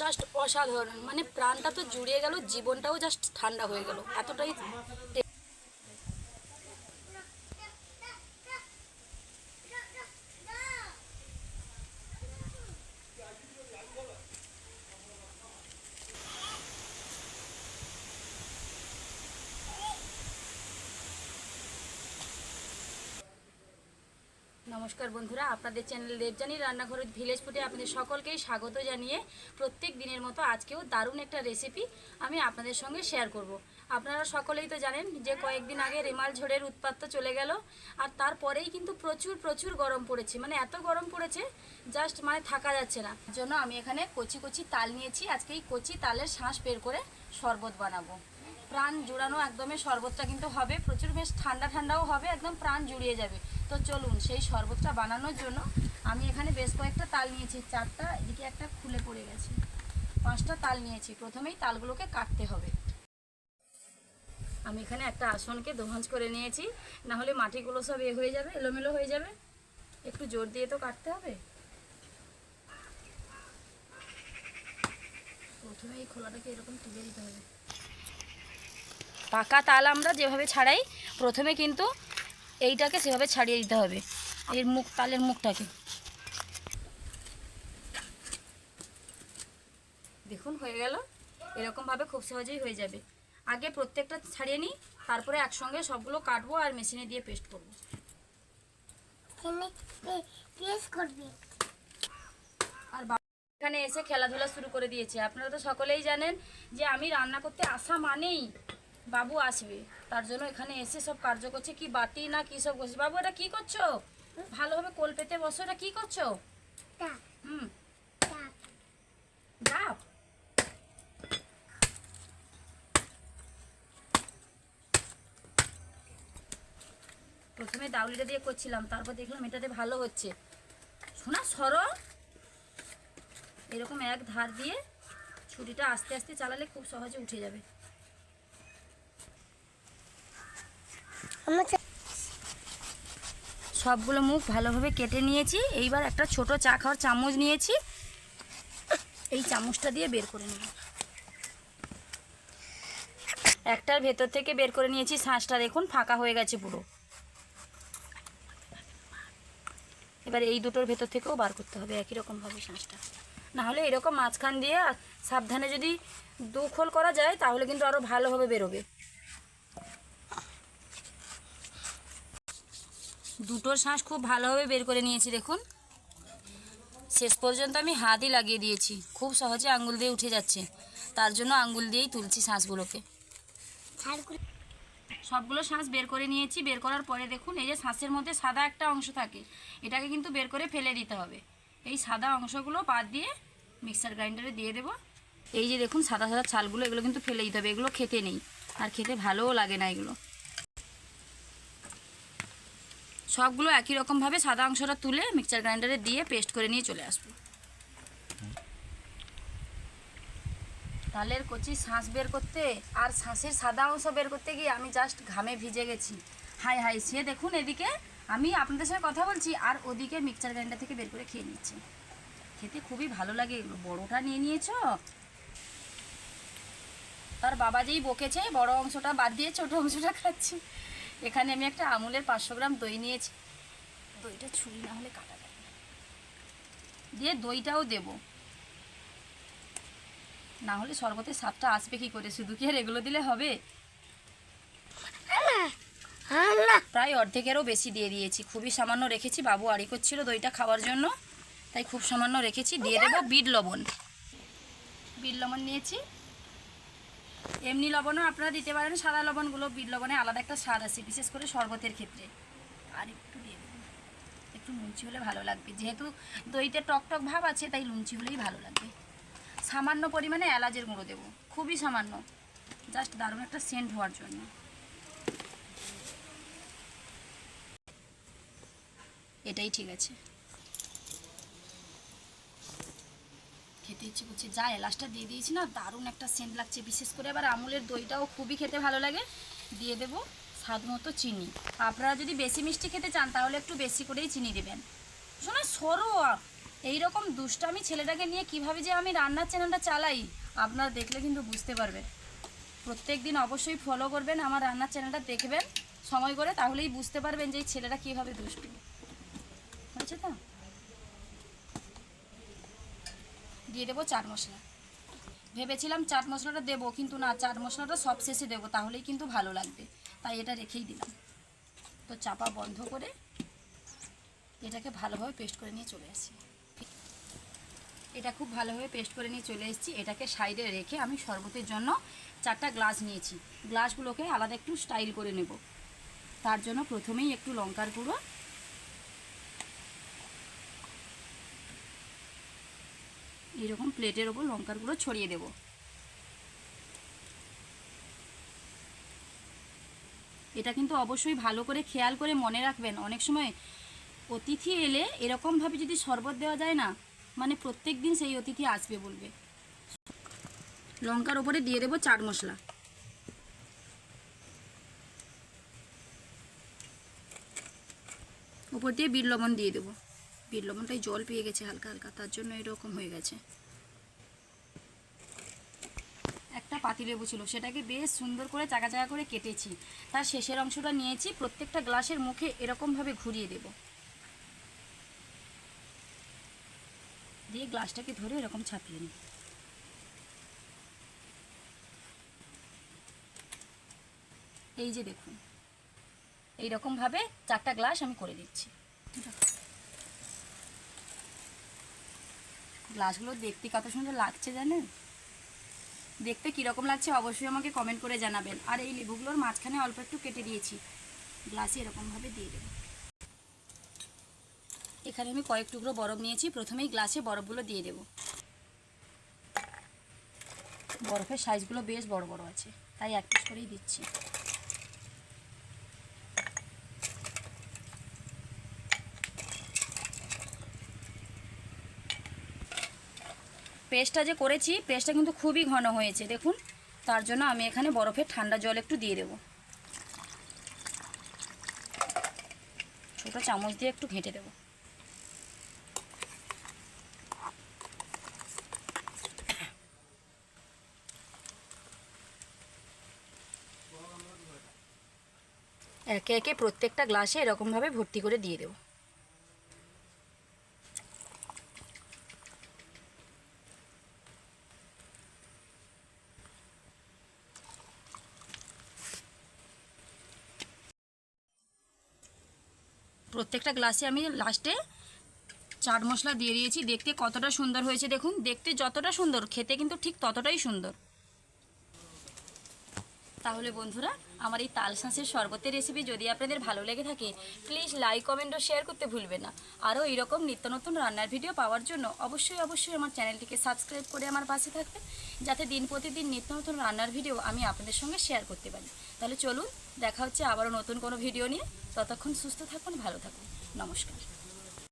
Just অসাধারণ, মানে প্রাণটা তো জুড়িয়ে গেল, জীবনটাও জাস্ট ঠান্ডা হয়ে গেল, এতটাই। নমস্কার বন্ধুরা, আপনাদের চ্যানেল দেবযানী রান্নাঘরের ভিলেজ ফুডে আপনাদের সকলকেই স্বাগত জানিয়ে প্রত্যেক দিনের মতো আজকেও দারুণ একটা রেসিপি আমি আপনাদের সঙ্গে শেয়ার করব। আপনারা সকলেই তো জানেন যে কয়েকদিন আগে রেমাল ঝড়ের উৎপাত তো চলে গেল, আর তারপরেই কিন্তু প্রচুর প্রচুর গরম পড়েছে, মানে এত গরম পড়েছে জাস্ট মানে থাকা যাচ্ছে না। জন্য আমি এখানে কচি কচি তাল নিয়েছি। আজকে এই কচি তালের শাঁস বের করে শরবত বানাবো। প্রাণ জুড়ানো একদমই শরবতটা কিন্তু হবে, প্রচুর বেশ ঠান্ডা ঠান্ডাও হবে, একদম প্রাণ জুড়িয়ে যাবে। তো চলুন সেই শরবতটা বানানোর জন্য আমি এখানে বেশ কয়েকটা তাল নিয়েছি, 4টা, এদিকে একটা খুলে পড়ে গেছে, 5টা তাল নিয়েছি। প্রথমেই তালগুলোকে কাটতে হবে। আমি এখানে একটা আসনকে দোভাঁজ করে নিয়েছি, না হলে মাটিগুলো সব হয়ে যাবে, এলোমেলো হয়ে যাবে। একটু জোর দিয়ে তো কাটতে হবে। প্রথমে এই খোলাটাকে এরকম তুলে দিতে হবে। পাকা তাল আমরা যেভাবে ছাড়াই, প্রথমে কিন্তু এইটাকে সেভাবে ছাড়িয়ে দিতে হবে, এর মুখ, তালের মুখটাকে। দেখুন হয়ে গেল, এরকমভাবে খুব সহজেই হয়ে যাবে। আগে প্রত্যেকটা ছাড়িয়ে নিই, তারপরে একসঙ্গে সবগুলো কাটবো আর মেশিনে দিয়ে পেস্ট করবো। আর এখানে এসে খেলাধুলা শুরু করে দিয়েছে। আপনারা তো সকলেই জানেন যে আমি রান্না করতে আসা মানেই বাবু আসবে, তার জন্য এখানে এসে সব কার্য করছে। কি বাটি না কি সব করছে। বাবু এটা কি করছো? ভালোভাবে কোল পেতে বসো। এটা কি করছো? ডাব। প্রথমে দাউলিটা দিয়ে করছিলাম, তারপর দেখলাম এটাতে ভালো হচ্ছে। শোনা সরো, এরকম এক ধার দিয়ে ছুরিটা আস্তে আস্তে চালালে খুব সহজে উঠে যাবে। সবগুলো মুখ ভালোভাবে কেটে নিয়েছি। এইবার একটা ছোট চা খাওয়ার চামচ নিয়েছি, এই চামচটা দিয়ে বের করে নেব। একটার ভেতর থেকে বের করে নিয়েছি শাঁসটা, দেখুন ফাঁকা হয়ে গেছে পুরো। এবার এই দুটোর ভেতর থেকেও বার করতে হবে একই রকমভাবে শাঁসটা, না হলে এরকম মাঝখান দিয়ে সাবধানে যদি দু খোল করা যায় তাহলে কিন্তু আরও ভালোভাবে বেরোবে। দুটোর শাঁস খুব ভালোভাবে বের করে নিয়েছি। দেখুন শেষ পর্যন্ত আমি হাতই লাগিয়ে দিয়েছি, খুব সহজে আঙ্গুল দিয়ে উঠে যাচ্ছে, তার জন্য আঙ্গুল দিয়েই তুলছি শাঁসগুলোকে। সবগুলো শাঁস বের করে নিয়েছি। বের করার পরে দেখুন এই যে শাঁসের মধ্যে সাদা একটা অংশ থাকে, এটাকে কিন্তু বের করে ফেলে দিতে হবে। এই সাদা অংশগুলো বাদ দিয়ে মিক্সার গ্রাইন্ডারে দিয়ে দেবো। এই যে দেখুন সাদা সাদা ছালগুলো, এগুলো কিন্তু ফেলে দিতে হবে, এগুলো খেতে নেই, আর খেতে ভালোও লাগে না এগুলো। সবগুলো একই রকমভাবে সাদা অংশটা তুলে মিক্সার গ্রাইন্ডারে দিয়ে পেস্ট করে নিয়ে চলে আসবো। তালের কচি শাঁস বের করতে আর শাঁসের সাদা অংশ বের করতে গিয়ে আমি জাস্ট ঘামে ভিজে গেছি। হাই হাই, সে দেখুন এদিকে আমি আপনাদের সাথে কথা বলছি আর ওদিকে মিক্সার গ্রাইন্ডার থেকে বের করে খেয়ে নিচ্ছি। খেতে খুবই ভালো লাগে এগুলো। বড়োটা নিয়ে নিয়েছো? তার বাবা যেই বকেছে বড় অংশটা বাদ দিয়ে ছোটো অংশটা খাচ্ছি। এখানে আমি একটা আমুলের 500 গ্রাম দই নিয়েছি। দইটা ছুরি না হলে কাটা যায় না, দিয়ে দইটাও দেব, না হলে শরবতের স্বাদটা আসবে কি করে? শুধু কি আর এগুলো দিলে হবে? প্রায় অর্ধেকেরও বেশি দিয়ে দিয়েছি, খুবই সামান্য রেখেছি। বাবু আড়ি করছিল দইটা খাওয়ার জন্য, তাই খুব সামান্য রেখেছি। দিয়ে দেবো বিট লবণ। বিট লবণ নিয়েছি, এমনি লবণও আপনারা দিতে পারেন, সাদা লবণগুলো। বিট লবণে আলাদা একটা স্বাদ আছে, বিশেষ করে শরবতের ক্ষেত্রে। আর একটু দিয়ে দেবো, একটু লুচি হলে ভালো লাগবে, যেহেতু দইতে টক টক ভাব আছে, তাই লুচি হলেই ভালো লাগবে। সামান্য পরিমাণে এলাচের গুঁড়ো দেবো, খুবই সামান্য, জাস্ট দারুণ একটা সেন্ট হওয়ার জন্য। এটাই ঠিক আছে, খেতে ইচ্ছে করছে। যা এলাচটা দিয়ে দিয়েছি না, দারুণ একটা সেন্ট লাগছে। বিশেষ করে আবার আমুলের দইটাও খুবই খেতে ভালো লাগে। দিয়ে দেবো স্বাদ মতো চিনি। আপনারা যদি বেশি মিষ্টি খেতে চান তাহলে একটু বেশি করেই চিনি দেবেন। শোনো সরো, এই রকম দুষ্টামি ছেলেটাকে নিয়ে কিভাবে যে আমি রান্নার চ্যানেলটা চালাই আপনারা দেখলে কিন্তু বুঝতে পারবেন। প্রত্যেক দিন অবশ্যই ফলো করবেন, আমার রান্নার চ্যানেলটা দেখবেন সময় করে, তাহলেই বুঝতে পারবেন যে এই ছেলেটা কীভাবে দুষ্টু হয়েছে। তো দিয়ে দেবো চাট মশলা। ভেবেছিলাম চাট মশলাটা দেবো, কিন্তু না, চাট মশলাটা সব শেষে দেবো, তাহলেই কিন্তু ভালো লাগবে, তাই এটা রেখেই দিলাম। তো চাপা বন্ধ করে এটাকে ভালোভাবে পেস্ট করে নিয়ে চলে আসি। এটা খুব ভালোভাবে পেস্ট করে নিয়ে চলে এসেছি। এটাকে সাইডে রেখে আমি শরবতের জন্য 4টা গ্লাস নিয়েছি। গ্লাসগুলোকে আলাদা একটু স্টাইল করে নেব। তার জন্য প্রথমেই একটু লঙ্কার গুঁড়ো, এরকম প্লেটের ওপর লঙ্কার গুঁড়ো ছড়িয়ে দেব। এটা কিন্তু অবশ্যই ভালো করে খেয়াল করে মনে রাখবেন, অনেক সময় অতিথি এলে এরকমভাবে যদি শরবত দেওয়া যায় না, মানে প্রত্যেক দিন সেই অতিথি আসবে বলবে। লঙ্কার ওপরে দিয়ে দেবো চাট মশলা, ওপর দিয়ে বিট লবণ দিয়ে দেবো। বিট লবণটাই জল পেয়ে গেছে হালকা হালকা, তার জন্য এরকম হয়ে গেছে। একটা পাতিলেবু ছিল, সেটাকে বেশ সুন্দর করে চাকা চাকা করে কেটেছি, তার শেষের অংশটা নিয়েছি, প্রত্যেকটা গ্লাসের মুখে এরকমভাবে ঘুরিয়ে দেব, দিয়ে গ্লাসটাকে ধরে এরকম ছাপিয়ে নিই। এই যে দেখুন, এইরকমভাবে 4টা গ্লাস আমি করে দিচ্ছি। গ্লাসগুলো দেখতে কত সুন্দর লাগছে জানেন? দেখতে কীরকম লাগছে অবশ্যই আমাকে কমেন্ট করে জানাবেন। আর এই লেবুগুলোর মাঝখানে অল্প একটু কেটে দিয়েছি, গ্লাসে এরকমভাবে দিয়ে দেবো। এখানে আমি কয়েক টুকরো বরফ নিয়েছি, প্রথমেই গ্লাসে বরফগুলো দিয়ে দেব। বরফের সাইজগুলো বেশ বড় বড় আছে, তাই এক পিস করেই দিচ্ছি। পেস্টটা যে করেছি, পেস্টটা কিন্তু খুবই ঘন হয়েছে দেখুন। তার জন্য আমি এখানে বরফের ঠান্ডা জল একটু দিয়ে দেব, ছোটো চামচ দিয়ে একটু ঘেঁটে দেব। একে একে প্রত্যেকটা গ্লাসে এরকমভাবে ভর্তি করে দিয়ে দেব। প্রত্যেকটা গ্লাসে আমি লাস্টে চাট মশলা দিয়ে দিয়েছি। দেখতে কতটা সুন্দর হয়েছে দেখুন, দেখতে যতটা সুন্দর খেতে কিন্তু ঠিক ততটাই সুন্দর। তাহলে বন্ধুরা, আমার এই তাল শাঁসের শরবতের রেসিপি যদি আপনাদের ভালো লেগে থাকে, প্লিজ লাইক কমেন্ট ও শেয়ার করতে ভুলবেন না। আরও এইরকম নিত্য নতুন রান্নার ভিডিও পাওয়ার জন্য অবশ্যই আমার চ্যানেলটিকে সাবস্ক্রাইব করে আমার পাশে থাকবেন, যাতে দিন প্রতিদিন নিত্য নতুন রান্নার ভিডিও আমি আপনাদের সঙ্গে শেয়ার করতে পারি। তাহলে চলুন, দেখা হচ্ছে আবারও নতুন কোনো ভিডিও নিয়ে। ততক্ষণ সুস্থ থাকুন, ভালো থাকুন, নমস্কার।